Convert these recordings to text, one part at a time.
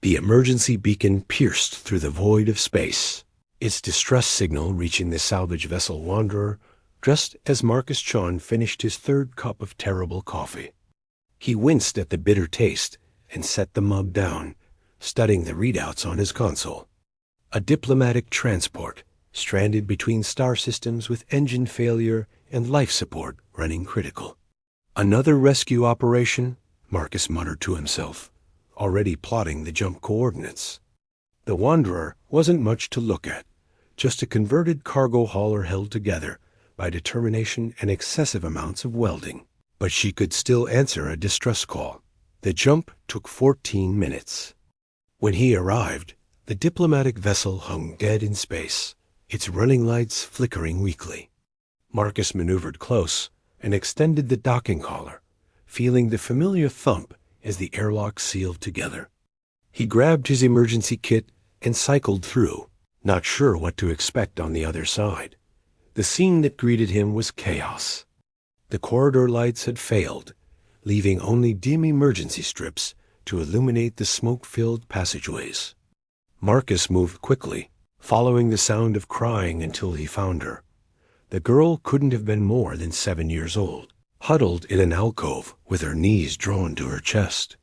The emergency beacon pierced through the void of space, its distress signal reaching the salvage vessel Wanderer just as Marcus Chon finished his third cup of terrible coffee. He winced at the bitter taste and set the mug down, studying the readouts on his console. A diplomatic transport, stranded between star systems with engine failure and life support running critical. Another rescue operation, Marcus muttered to himself, already plotting the jump coordinates. The Wanderer wasn't much to look at, just a converted cargo hauler held together by determination and excessive amounts of welding. But she could still answer a distress call. The jump took 14 minutes. When he arrived, the diplomatic vessel hung dead in space, its running lights flickering weakly. Marcus maneuvered close and extended the docking collar, feeling the familiar thump as the airlock sealed together. He grabbed his emergency kit and cycled through, not sure what to expect on the other side. The scene that greeted him was chaos. The corridor lights had failed, leaving only dim emergency strips to illuminate the smoke-filled passageways. Marcus moved quickly, following the sound of crying until he found her. The girl couldn't have been more than 7 years old, huddled in an alcove with her knees drawn to her chest.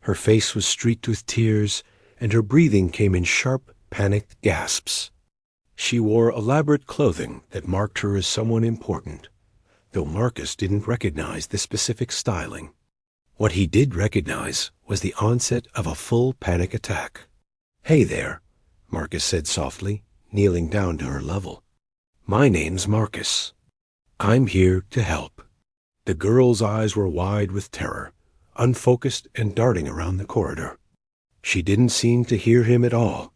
Her face was streaked with tears, and her breathing came in sharp, panicked gasps. She wore elaborate clothing that marked her as someone important, though Marcus didn't recognize the specific styling. What he did recognize was the onset of a full panic attack. "Hey there," Marcus said softly, kneeling down to her level. "My name's Marcus. I'm here to help." The girl's eyes were wide with terror, unfocused and darting around the corridor. She didn't seem to hear him at all.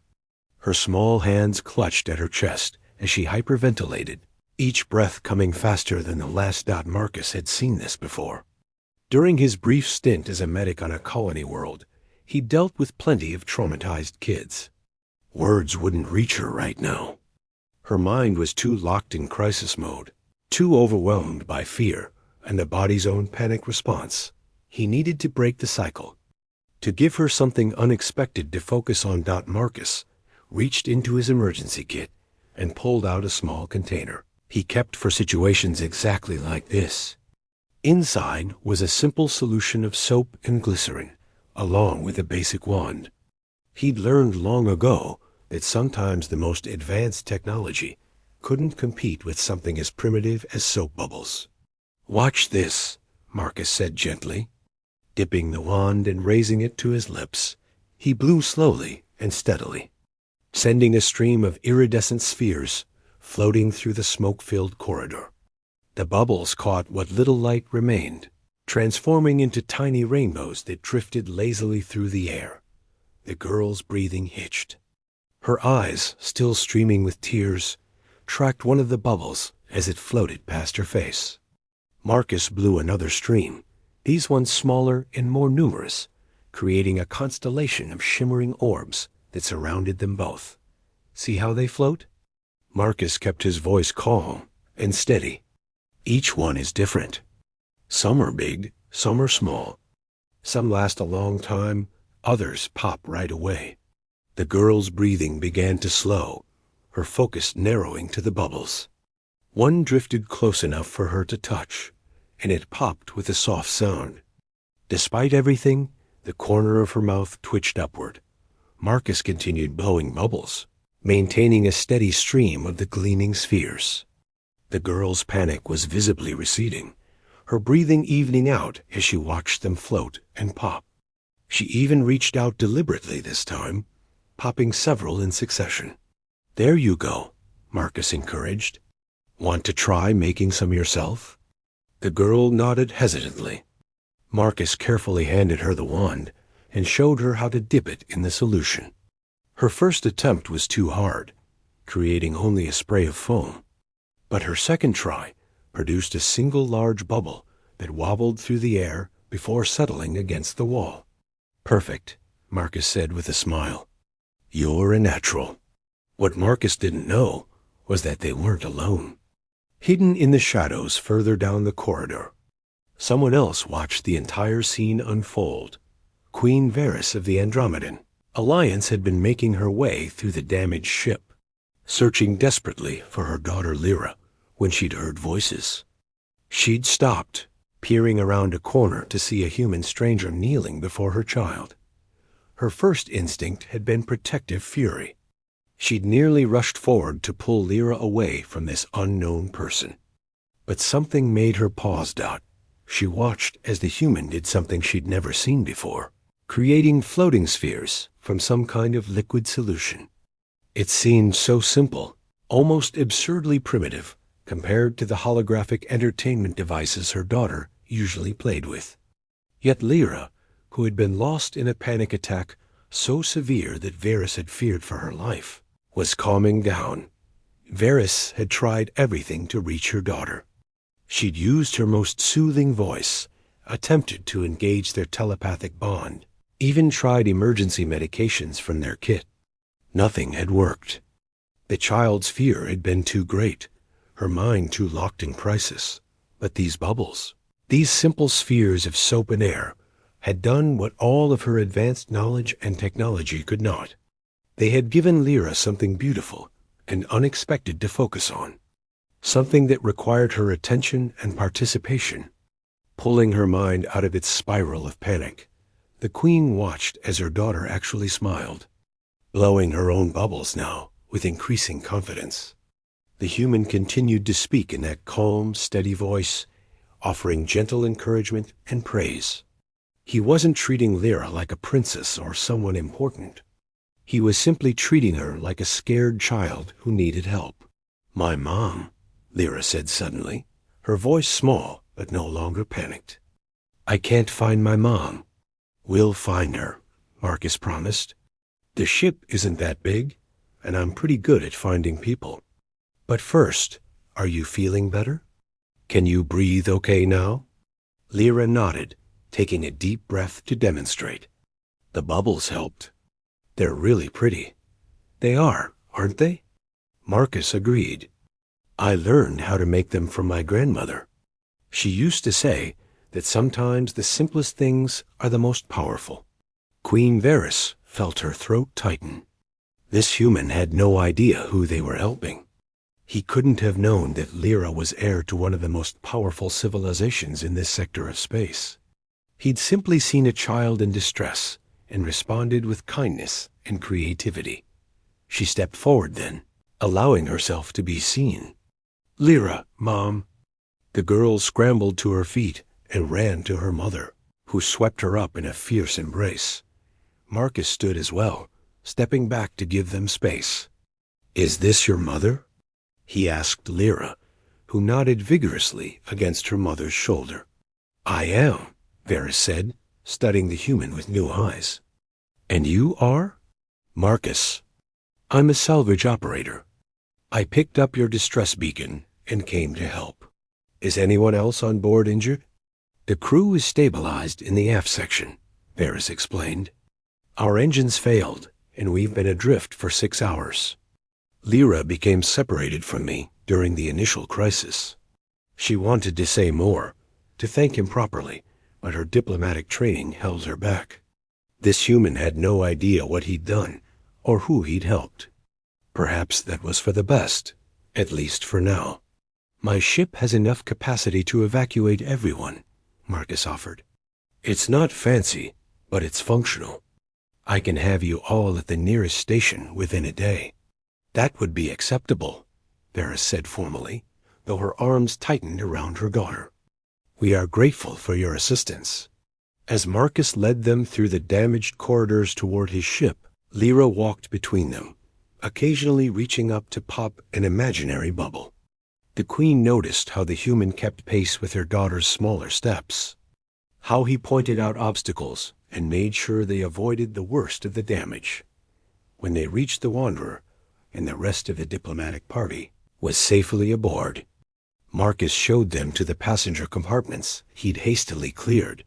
Her small hands clutched at her chest as she hyperventilated, each breath coming faster than the last. Marcus had seen this before. During his brief stint as a medic on a colony world, he dealt with plenty of traumatized kids. Words wouldn't reach her right now. Her mind was too locked in crisis mode, too overwhelmed by fear and the body's own panic response. He needed to break the cycle, to give her something unexpected to focus on. Marcus reached into his emergency kit and pulled out a small container he kept for situations exactly like this. Inside was a simple solution of soap and glycerin, along with a basic wand. He'd learned long ago that sometimes the most advanced technology couldn't compete with something as primitive as soap bubbles. "Watch this," Marcus said gently. Dipping the wand and raising it to his lips, he blew slowly and steadily, sending a stream of iridescent spheres floating through the smoke-filled corridor. The bubbles caught what little light remained, transforming into tiny rainbows that drifted lazily through the air. The girl's breathing hitched. Her eyes, still streaming with tears, tracked one of the bubbles as it floated past her face. Marcus blew another stream, these ones smaller and more numerous, creating a constellation of shimmering orbs that surrounded them both. "See how they float?" Marcus kept his voice calm and steady. "Each one is different. Some are big, some are small. Some last a long time, others pop right away." The girl's breathing began to slow, her focus narrowing to the bubbles. One drifted close enough for her to touch, and it popped with a soft sound. Despite everything, the corner of her mouth twitched upward. Marcus continued blowing bubbles, maintaining a steady stream of the gleaming spheres. The girl's panic was visibly receding, her breathing evening out as she watched them float and pop. She even reached out deliberately this time, popping several in succession. "There you go," Marcus encouraged. "Want to try making some yourself?" The girl nodded hesitantly. Marcus carefully handed her the wand and showed her how to dip it in the solution. Her first attempt was too hard, creating only a spray of foam. But her second try produced a single large bubble that wobbled through the air before settling against the wall. "Perfect," Marcus said with a smile. "You're a natural." What Marcus didn't know was that they weren't alone. Hidden in the shadows further down the corridor, someone else watched the entire scene unfold. Queen Varys of the Andromedan, Alliance had been making her way through the damaged ship, searching desperately for her daughter Lyra when she'd heard voices. She'd stopped, peering around a corner to see a human stranger kneeling before her child. Her first instinct had been protective fury. She'd nearly rushed forward to pull Lyra away from this unknown person. But something made her pause. She watched as the human did something she'd never seen before, creating floating spheres from some kind of liquid solution. It seemed so simple, almost absurdly primitive, compared to the holographic entertainment devices her daughter usually played with. Yet Lyra, who had been lost in a panic attack so severe that Varys had feared for her life, was calming down. Varys had tried everything to reach her daughter. She'd used her most soothing voice, attempted to engage their telepathic bond, even tried emergency medications from their kit. Nothing had worked. The child's fear had been too great, her mind too locked in crisis. But these bubbles, these simple spheres of soap and air, had done what all of her advanced knowledge and technology could not. They had given Lyra something beautiful and unexpected to focus on, something that required her attention and participation. Pulling her mind out of its spiral of panic, the queen watched as her daughter actually smiled, blowing her own bubbles now with increasing confidence. The human continued to speak in that calm, steady voice, offering gentle encouragement and praise. He wasn't treating Lyra like a princess or someone important. He was simply treating her like a scared child who needed help. "My mom," Lyra said suddenly, her voice small but no longer panicked. "I can't find my mom." "We'll find her," Marcus promised. "The ship isn't that big, and I'm pretty good at finding people. But first, are you feeling better? Can you breathe okay now?" Lyra nodded, taking a deep breath to demonstrate. The bubbles helped. "They're really pretty." "They are, aren't they?" Marcus agreed. "I learned how to make them from my grandmother. She used to say that sometimes the simplest things are the most powerful." Queen Varys felt her throat tighten. This human had no idea who they were helping. He couldn't have known that Lyra was heir to one of the most powerful civilizations in this sector of space. He'd simply seen a child in distress and responded with kindness and creativity. She stepped forward then, allowing herself to be seen. "Lyra, Mom." The girl scrambled to her feet and ran to her mother, who swept her up in a fierce embrace. Marcus stood as well, stepping back to give them space. "Is this your mother?" he asked Lyra, who nodded vigorously against her mother's shoulder. "I am," Varys said, studying the human with new eyes. "And you are?" "Marcus. I'm a salvage operator. I picked up your distress beacon and came to help. Is anyone else on board injured?" "The crew is stabilized in the aft section," Varys explained. "Our engines failed, and we've been adrift for 6 hours. Lyra became separated from me during the initial crisis." She wanted to say more, to thank him properly, but her diplomatic training held her back. This human had no idea what he'd done or who he'd helped. Perhaps that was for the best, at least for now. "My ship has enough capacity to evacuate everyone," Marcus offered. "It's not fancy, but it's functional. I can have you all at the nearest station within a day." "That would be acceptable," Varys said formally, though her arms tightened around her daughter. "We are grateful for your assistance." As Marcus led them through the damaged corridors toward his ship, Lyra walked between them, occasionally reaching up to pop an imaginary bubble. The queen noticed how the human kept pace with her daughter's smaller steps, how he pointed out obstacles and made sure they avoided the worst of the damage. When they reached the Wanderer, and the rest of the diplomatic party was safely aboard, Marcus showed them to the passenger compartments he'd hastily cleared.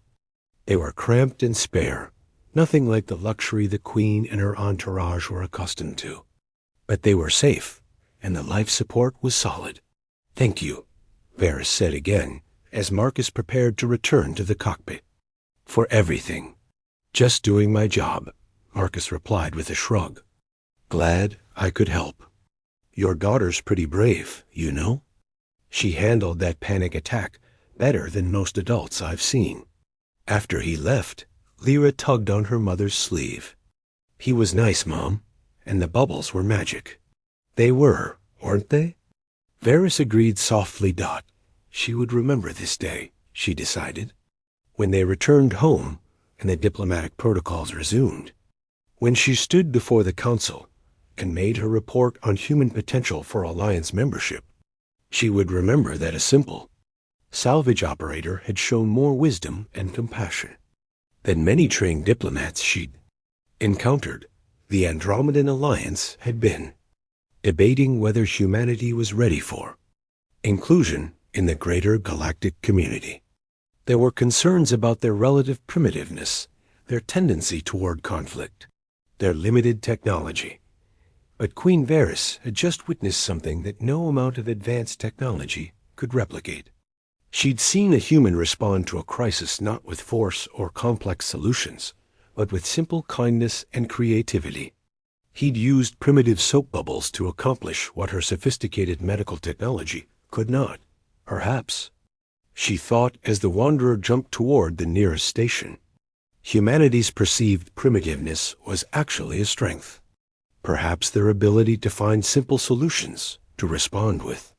They were cramped and spare, nothing like the luxury the queen and her entourage were accustomed to. But they were safe, and the life support was solid. "Thank you," Varys said again, as Marcus prepared to return to the cockpit. "For everything. Just doing my job. Marcus replied with a shrug. Glad I could help. Your daughter's pretty brave, you know. She handled that panic attack better than most adults I've seen. After he left, Lyra tugged on her mother's sleeve. He was nice, Mom, and the bubbles were magic. They were, weren't they? Varys agreed softly. She would remember this day, she decided. When they returned home and the diplomatic protocols resumed, when she stood before the council and made her report on human potential for Alliance membership, she would remember that a simple salvage operator had shown more wisdom and compassion than many trained diplomats she'd encountered. The Andromedan Alliance had been debating whether humanity was ready for inclusion in the greater galactic community. There were concerns about their relative primitiveness, their tendency toward conflict, their limited technology. But Queen Varys had just witnessed something that no amount of advanced technology could replicate. She'd seen a human respond to a crisis not with force or complex solutions, but with simple kindness and creativity. He'd used primitive soap bubbles to accomplish what her sophisticated medical technology could not. Perhaps, she thought as the Wanderer jumped toward the nearest station, humanity's perceived primitiveness was actually a strength. Perhaps their ability to find simple solutions to respond with